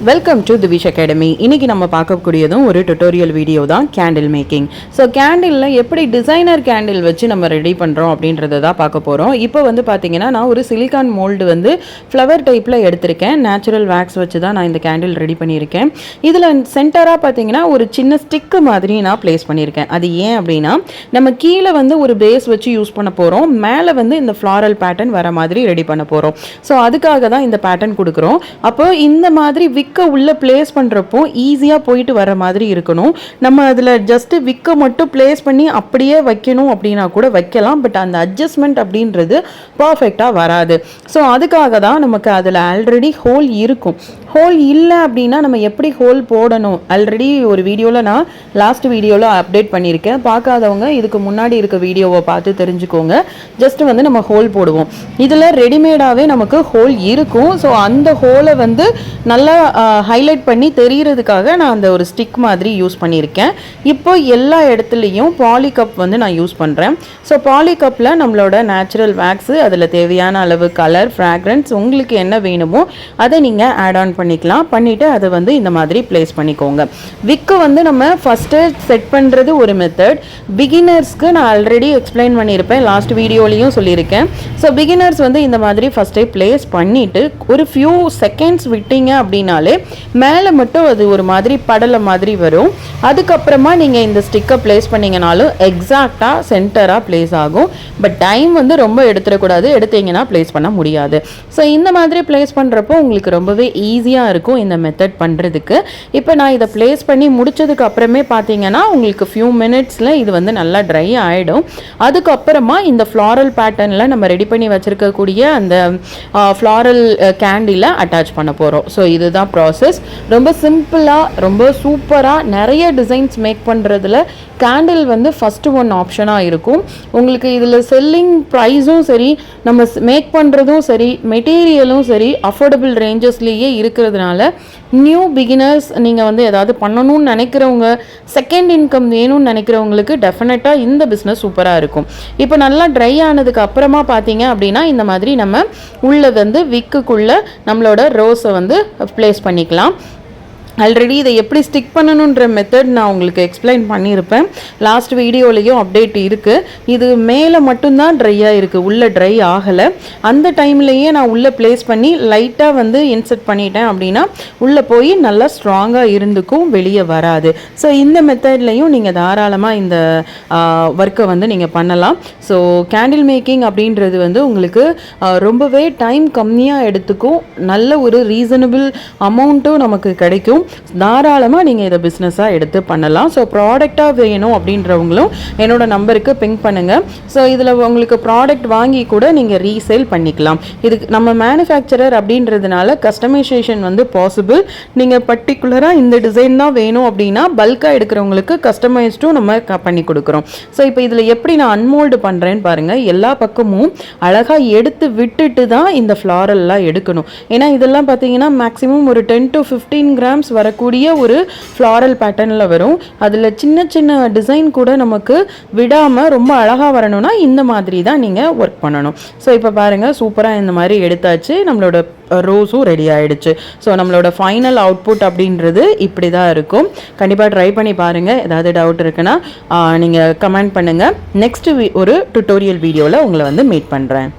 Welcome to Divish academy. இன்னைக்கு நம்ம பார்க்கக்கூடியதும் ஒரு டுட்டோரியல் வீடியோ தான், கேண்டில் மேக்கிங். ஸோ கேண்டிலில் எப்படி டிசைனர் கேண்டில் வச்சு நம்ம ரெடி பண்ணுறோம் அப்படின்றத தான் பார்க்க போகிறோம். இப்போ வந்து பார்த்தீங்கன்னா நான் ஒரு சிலிக்கான் மோல்டு வந்து ஃப்ளவர் டைப்பில் எடுத்திருக்கேன். நேச்சுரல் வேக்ஸ் வச்சு தான் நான் இந்த கேண்டில் ரெடி பண்ணியிருக்கேன். இதில் சென்டராக பார்த்தீங்கன்னா ஒரு சின்ன ஸ்டிக்கு மாதிரி நான் பிளேஸ் பண்ணியிருக்கேன். அது ஏன் அப்படின்னா நம்ம கீழே வந்து ஒரு பேஸ் வச்சு யூஸ் பண்ண போகிறோம், மேலே வந்து இந்த ஃப்ளாரல் பேட்டர்ன் வர மாதிரி ரெடி பண்ண போகிறோம். ஸோ அதுக்காக தான் இந்த பேட்டர்ன் கொடுக்குறோம். அப்போ இந்த மாதிரி விக்க உள்ள பிளேஸ் பண்ணுறப்போ ஈஸியாக போயிட்டு வர மாதிரி இருக்கணும். நம்ம அதில் ஜஸ்ட்டு விக்க மட்டும் பிளேஸ் பண்ணி அப்படியே வைக்கணும் அப்படின்னா கூட வைக்கலாம், பட் அந்த அட்ஜஸ்ட்மெண்ட் அப்படின்றது பர்ஃபெக்டாக வராது. ஸோ அதுக்காக தான் நமக்கு அதில் ஆல்ரெடி ஹோல் இருக்கும். ஹோல் இல்லை அப்படின்னா நம்ம எப்படி ஹோல் போடணும் ஆல்ரெடி ஒரு வீடியோவில் நான் லாஸ்ட் வீடியோவில் அப்டேட் பண்ணியிருக்கேன். பார்க்காதவங்க இதுக்கு முன்னாடி இருக்க வீடியோவை பார்த்து தெரிஞ்சுக்கோங்க. ஜஸ்ட்டு வந்து நம்ம ஹோல் போடுவோம். இதில் ரெடிமேடாகவே நமக்கு ஹோல் இருக்கும். ஸோ அந்த ஹோலை வந்து நல்லா ஹைலைட் பண்ணி தெரிகிறதுக்காக நான் அந்த ஒரு ஸ்டிக் மாதிரி யூஸ் பண்ணியிருக்கேன். இப்போ எல்லா இடத்துலையும் பாலி கப் வந்து நான் யூஸ் பண்ணுறேன். ஸோ பாலி கப்பில் நம்மளோட நேச்சுரல் வேக்ஸு, அதில் தேவையான அளவு கலர், ஃப்ராக்ரன்ஸ் உங்களுக்கு என்ன வேணுமோ அதை நீங்கள் ஆட் ஆன் பண்ணிக்கலாம். பண்ணிவிட்டு அதை வந்து இந்த மாதிரி பிளேஸ் பண்ணிக்கோங்க. விக்கு வந்து நம்ம ஃபஸ்ட்டு செட் பண்ணுறது ஒரு மெத்தட். பிகினர்ஸ்க்கு நான் ஆல்ரெடி எக்ஸ்பிளைன் பண்ணியிருப்பேன், லாஸ்ட் வீடியோலையும் சொல்லியிருக்கேன். ஸோ பிகினர்ஸ் வந்து இந்த மாதிரி ஃபஸ்ட்டே பிளேஸ் பண்ணிவிட்டு ஒரு ஃபியூ செகண்ட்ஸ் விட்டீங்க அப்படின்னாலே மேலே மட்டும் அது ஒரு மாதிரி படலை மாதிரி வரும். அதுக்கப்புறமா நீங்கள் இந்த ஸ்டிக்கை பிளேஸ் பண்ணிங்கனாலும் எக்ஸாக்டாக சென்டராக பிளேஸ் ஆகும். பட் டைம் வந்து ரொம்ப எடுத்துடக்கூடாது, எடுத்தீங்கன்னா பிளேஸ் பண்ண முடியாது. ஸோ இந்த மாதிரி பிளேஸ் பண்ணுறப்போ உங்களுக்கு ரொம்பவே ஈஸியாக இருக்கும் இந்த மெத்தட் பண்ணுறதுக்கு. இப்போ நான் இதை பிளேஸ் பண்ணி முடிச்சதுக்கு அப்புறமே பார்த்தீங்கன்னா உங்களுக்கு ஃபியூ மினிட்ஸில் இது வந்து நல்லா ட்ரை ஆகிடும். அதுக்கப்புறமா இந்த ஃப்ளாரல் பேட்டர்னில் நம்ம ரெடி பண்ணி வச்சுருக்கக்கூடிய அந்த ஃப்ளாரல் கேண்டிலை அட்டாச் பண்ண போகிறோம். ஸோ இதுதான் ப்ராசஸ். ரொம்ப சிம்பிளாக, ரொம்ப சூப்பராக நிறைய டிசைன்ஸ் மேக் பண்ணுறதுல கேண்டில் வந்து ஃபஸ்ட்டு ஒன் ஆப்ஷனாக இருக்கும். உங்களுக்கு இதில் செல்லிங் ப்ரைஸும் சரி, நம்ம மேக் பண்ணுறதும் சரி, மெட்டீரியலும் சரி அஃபோர்டபுள் ரேஞ்சஸ்லேயே இருக்கிறதுனால நியூ பிகினர்ஸ் நீங்கள் வந்து ஏதாவது பண்ணணும்னு நினைக்கிறவங்க, செகண்ட் இன்கம் வேணும்னு நினைக்கிறவங்களுக்கு டெஃபினட்டாக இந்த பிஸ்னஸ் சூப்பராக இருக்கும். இப்போ நல்லா ட்ரை ஆனதுக்கு அப்புறமா பார்த்தீங்க அப்படின்னா இந்த மாதிரி நம்ம உள்ள வந்து விக்குக்குள்ளே நம்மளோட ரோஸை வந்து பிளேஸ் பண்ணிக்கலாம். ஆல்ரெடி இதை எப்படி ஸ்டிக் பண்ணணுன்ற மெத்தட் நான் உங்களுக்கு எக்ஸ்பிளைன் பண்ணியிருப்பேன். லாஸ்ட் வீடியோலையும் அப்டேட் இருக்குது. இது மேலே மட்டும்தான் ட்ரையாக இருக்குது, உள்ளே ட்ரை ஆகலை. அந்த டைம்லேயே நான் உள்ளே ப்ளேஸ் பண்ணி லைட்டாக வந்து இன்செர்ட் பண்ணிட்டேன் அப்படின்னா உள்ளே போய் நல்லா ஸ்ட்ராங்காக இருந்துக்கும், வெளியே வராது. ஸோ இந்த மெத்தட்லையும் நீங்கள் தாராளமாக இந்த ஒர்க்கை வந்து நீங்கள் பண்ணலாம். ஸோ கேண்டில் மேக்கிங் அப்படின்றது வந்து உங்களுக்கு ரொம்பவே டைம் கம்மியாக எடுத்துக்கும், நல்ல ஒரு ரீசனபிள் அமௌண்ட்டும் நமக்கு கிடைக்கும். தாராளமாக நீங்கள் இதை பிஸ்னஸாக எடுத்து பண்ணலாம். ஸோ ப்ராடக்டாக வேணும் அப்படின்றவங்களும் என்னோட நம்பருக்கு பிங்க் பண்ணுங்கள். ஸோ இதில் உங்களுக்கு ப்ராடக்ட் வாங்கி கூட நீங்கள் ரீசேல் பண்ணிக்கலாம். இதுக்கு நம்ம மேனுஃபேக்சரர் அப்படின்றதுனால கஸ்டமைசேஷன் வந்து பாசிபிள். நீங்கள் பர்டிகுலராக இந்த டிசைன் தான் வேணும் அப்படின்னா பல்காக எடுக்கிறவங்களுக்கு கஸ்டமைஸ்டும் நம்ம பண்ணி கொடுக்குறோம். ஸோ இப்போ இதில் எப்படி நான் அன்மோல்டு பண்ணுறேன்னு பாருங்கள். எல்லா பக்கமும் அழகாக எடுத்து விட்டுட்டு தான் இந்த ஃப்ளாரல்லாம் எடுக்கணும். ஏன்னா இதெல்லாம் பார்த்தீங்கன்னா மேக்ஸிமம் ஒரு 10 to 15 கிராம்ஸ் வரக்கூடிய ஒரு ஃப்ளாரல் பேட்டர்னில் வரும். அதில் சின்ன சின்ன டிசைன் கூட நமக்கு விடாமல் ரொம்ப அழகாக வரணும்னா இந்த மாதிரி தான் நீங்கள் ஒர்க் பண்ணணும். ஸோ இப்போ பாருங்கள், சூப்பராக இந்த மாதிரி எடுத்தாச்சு. நம்மளோட ரோஸும் ரெடி ஆகிடுச்சு. ஸோ நம்மளோட ஃபைனல் அவுட்புட் அப்படின்றது இப்படி தான் இருக்கும். கண்டிப்பாக ட்ரை பண்ணி பாருங்கள். ஏதாவது டவுட் இருக்குன்னா நீங்கள் கமெண்ட் பண்ணுங்கள். நெக்ஸ்ட் ஒரு டுட்டோரியல் வீடியோவில் உங்களை வந்து மீட் பண்ணுறேன்.